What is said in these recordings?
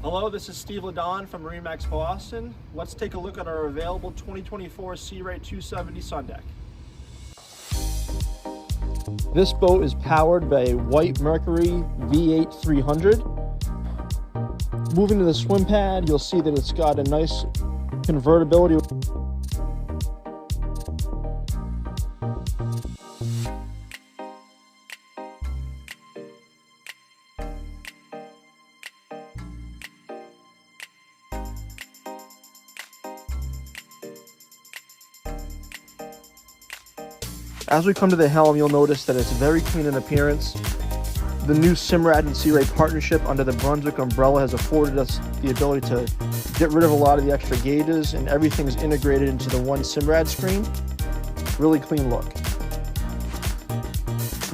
Hello, this is Steve Ladon from MarineMax Boston. Let's take a look at our available 2024 Sea Ray 270 SeaDek. This boat is powered by a White Mercury V8 300. Moving to the swim pad, you'll see that it's got a nice convertibility. As we come to the helm, you'll notice that it's very clean in appearance. The new Simrad and Sea Ray partnership under the Brunswick umbrella has afforded us the ability to get rid of a lot of the extra gauges, and everything's integrated into the one Simrad screen. Really clean look.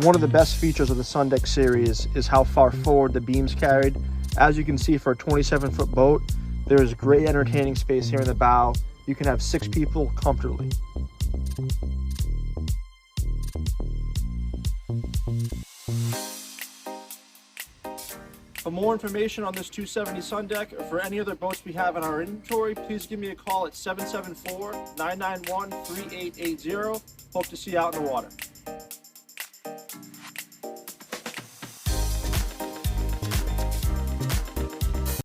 One of the best features of the SeaDek series is how far forward the beam's carried. As you can see, for a 27-foot boat, there is great entertaining space here in the bow. You can have 6 people comfortably. For more information on this 270 SeaDek or for any other boats we have in our inventory, please give me a call at 774-991-3880. Hope to see you out in the water.